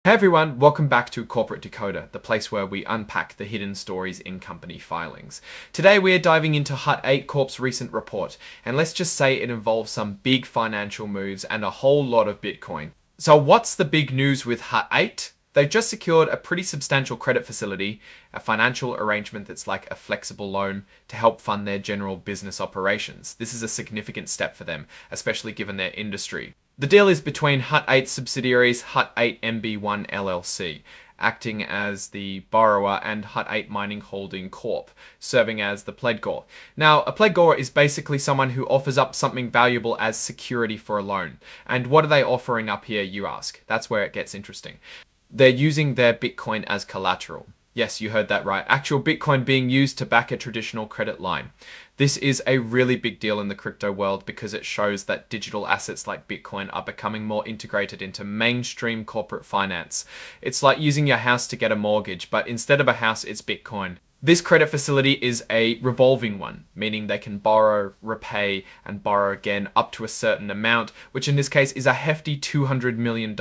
Hey everyone, welcome back to Corporate Decoder, the place where we unpack the hidden stories in company filings. Today we are diving into Hut 8 Corp's recent report, and let's just say it involves some big financial moves and a whole lot of Bitcoin. So what's the big news with Hut 8? They've just secured a pretty substantial credit facility, a financial arrangement that's like a flexible loan to help fund their general business operations. This is a significant step for them, especially given their industry. The deal is between Hut 8 subsidiaries Hut 8 MB1 LLC, acting as the borrower, and Hut 8 Mining Holding Corp, serving as the pledgor. Now, a pledgor is basically someone who offers up something valuable as security for a loan. And what are they offering up here, you ask? That's where it gets interesting. They're using their Bitcoin as collateral. Yes, you heard that right. Actual Bitcoin being used to back a traditional credit line. This is a really big deal in the crypto world because it shows that digital assets like Bitcoin are becoming more integrated into mainstream corporate finance. It's like using your house to get a mortgage, but instead of a house, it's Bitcoin. This credit facility is a revolving one, meaning they can borrow, repay, and borrow again up to a certain amount, which in this case is a hefty $200 million.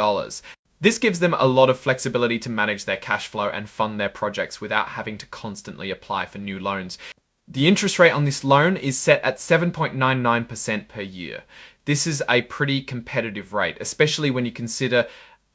This gives them a lot of flexibility to manage their cash flow and fund their projects without having to constantly apply for new loans. The interest rate on this loan is set at 7.99% per year. This is a pretty competitive rate, especially when you consider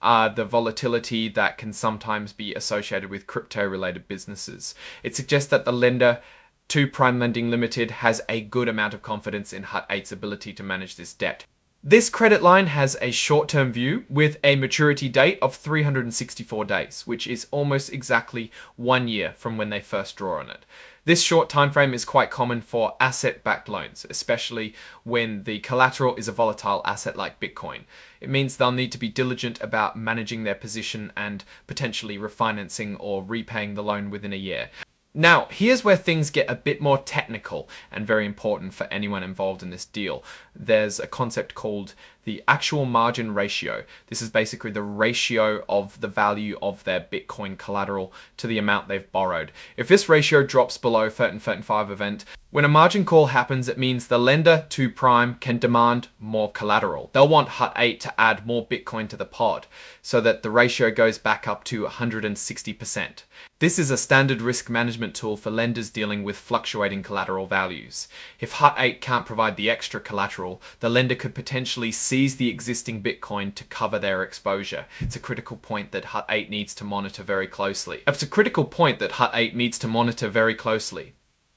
the volatility that can sometimes be associated with crypto-related businesses. It suggests that the lender, 2 Prime Lending Limited, has a good amount of confidence in Hut 8's ability to manage this debt. This credit line has a short-term view with a maturity date of 364 days, which is almost exactly 1 year from when they first draw on it. This short time frame is quite common for asset-backed loans, especially when the collateral is a volatile asset like Bitcoin. It means they'll need to be diligent about managing their position and potentially refinancing or repaying the loan within a year. Now, here's where things get a bit more technical and very important for anyone involved in this deal. There's a concept called the actual margin ratio. This is basically the ratio of the value of their Bitcoin collateral to the amount they've borrowed. If this ratio drops below 5 event, when a margin call happens, it means the lender, 2 Prime, can demand more collateral. They'll want Hut 8 to add more Bitcoin to the pod so that the ratio goes back up to 160%. This is a standard risk management tool for lenders dealing with fluctuating collateral values. If Hut 8 can't provide the extra collateral, the lender could potentially seize the existing Bitcoin to cover their exposure. It's a critical point that Hut 8 needs to monitor very closely.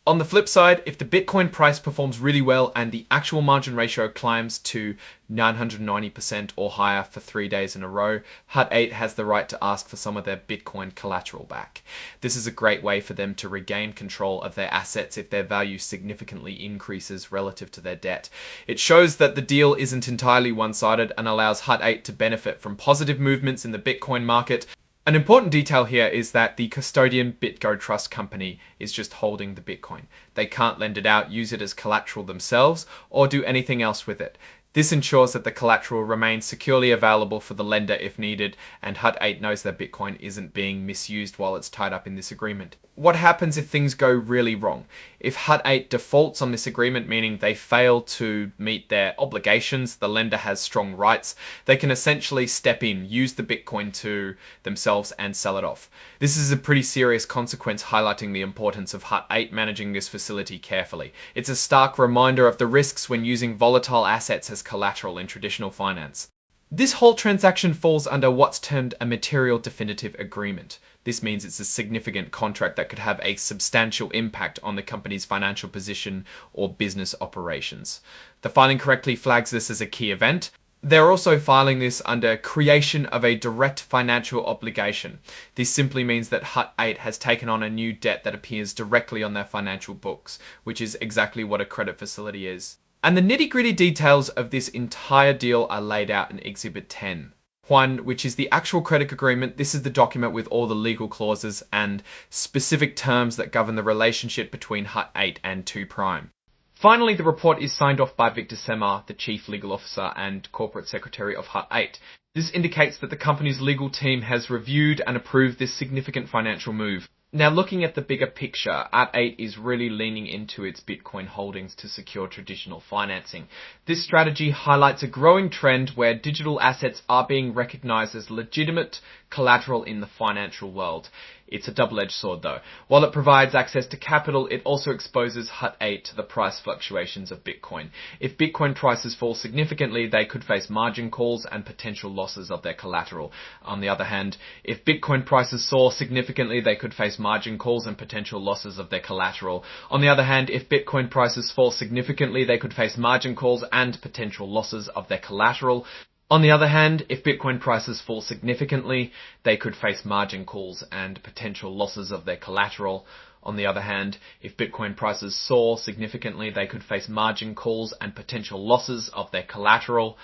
On the flip side, if the Bitcoin price performs really well and the actual margin ratio climbs to 990% or higher for 3 days in a row, Hut 8 has the right to ask for some of their Bitcoin collateral back. This is a great way for them to regain control of their assets if their value significantly increases relative to their debt. It shows that the deal isn't entirely one-sided and allows Hut 8 to benefit from positive movements in the Bitcoin market. An important detail here is that the custodian BitGo Trust Company is just holding the Bitcoin. They can't lend it out, use it as collateral themselves, or do anything else with it. This ensures that the collateral remains securely available for the lender if needed, and Hut 8 knows that Bitcoin isn't being misused while it's tied up in this agreement. What happens if things go really wrong? If Hut 8 defaults on this agreement, meaning they fail to meet their obligations, the lender has strong rights, they can essentially step in, use the Bitcoin to themselves and sell it off. This is a pretty serious consequence, highlighting the importance of Hut 8 managing this facility carefully. It's a stark reminder of the risks when using volatile assets as collateral in traditional finance. This whole transaction falls under what's termed a material definitive agreement. This means it's a significant contract that could have a substantial impact on the company's financial position or business operations. The filing correctly flags this as a key event. They're also filing this under creation of a direct financial obligation. This simply means that Hut 8 has taken on a new debt that appears directly on their financial books, which is exactly what a credit facility is. And the nitty-gritty details of this entire deal are laid out in Exhibit 10. 1, which is the actual credit agreement. This is the document with all the legal clauses and specific terms that govern the relationship between Hut 8 and 2 Prime. Finally, the report is signed off by Victor Semar, the Chief Legal Officer and Corporate Secretary of Hut 8. This indicates that the company's legal team has reviewed and approved this significant financial move. Now, looking at the bigger picture, Hut 8 is really leaning into its Bitcoin holdings to secure traditional financing. This strategy highlights a growing trend where digital assets are being recognized as legitimate collateral in the financial world. It's a double-edged sword though. While it provides access to capital, it also exposes Hut 8 to the price fluctuations of Bitcoin. If Bitcoin prices fall significantly, they could face margin calls and potential losses of their collateral. On the other hand, if Bitcoin prices soar significantly, they could face margin calls and potential losses of their collateral. On the other hand, if Bitcoin prices fall significantly, they could face margin calls and potential losses of their collateral. On the other hand, if Bitcoin prices fall significantly, they could face margin calls and potential losses of their collateral. On the other hand, if Bitcoin prices soar significantly, they could face margin calls and potential losses of their collateral.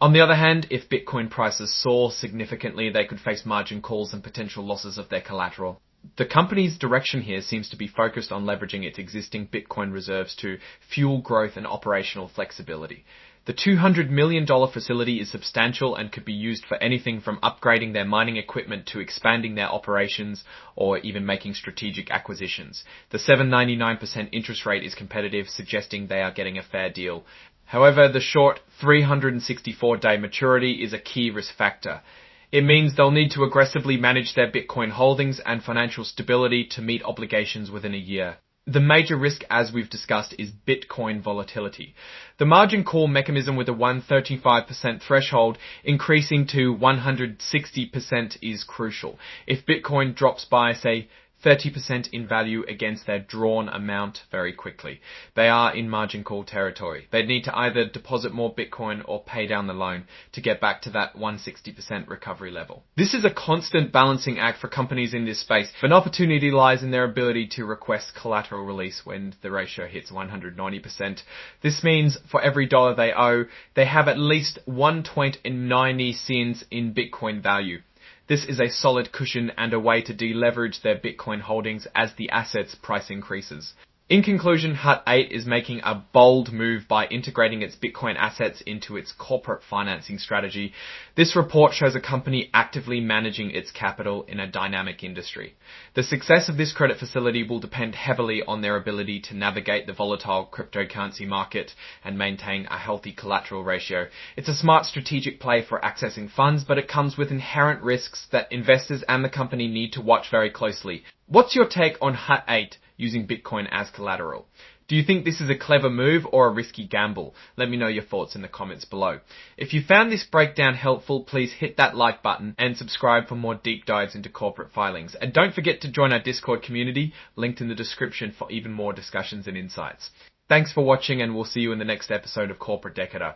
On the other hand, if Bitcoin prices soar significantly, they could face margin calls and potential losses of their collateral. The company's direction here seems to be focused on leveraging its existing Bitcoin reserves to fuel growth and operational flexibility. The $200 million facility is substantial and could be used for anything from upgrading their mining equipment to expanding their operations or even making strategic acquisitions. The 7.99% interest rate is competitive, suggesting they are getting a fair deal. However, the short 364-day maturity is a key risk factor. It means they'll need to aggressively manage their Bitcoin holdings and financial stability to meet obligations within a year. The major risk, as we've discussed, is Bitcoin volatility. The margin call mechanism with a 135% threshold increasing to 160% is crucial. If Bitcoin drops by, say, 30% in value against their drawn amount very quickly, they are in margin call territory. They'd need to either deposit more Bitcoin or pay down the loan to get back to that 160% recovery level. This is a constant balancing act for companies in this space. An opportunity lies in their ability to request collateral release when the ratio hits 190%. This means for every dollar they owe, they have at least 1.90 cents in Bitcoin value. This is a solid cushion and a way to deleverage their Bitcoin holdings as the asset's price increases. In conclusion, Hut 8 is making a bold move by integrating its Bitcoin assets into its corporate financing strategy. This report shows a company actively managing its capital in a dynamic industry. The success of this credit facility will depend heavily on their ability to navigate the volatile cryptocurrency market and maintain a healthy collateral ratio. It's a smart strategic play for accessing funds, but it comes with inherent risks that investors and the company need to watch very closely. What's your take on Hut 8 using Bitcoin as collateral? Do you think this is a clever move or a risky gamble? Let me know your thoughts in the comments below. If you found this breakdown helpful, please hit that like button and subscribe for more deep dives into corporate filings. And don't forget to join our Discord community, linked in the description for even more discussions and insights. Thanks for watching, and we'll see you in the next episode of Corporate Decatur.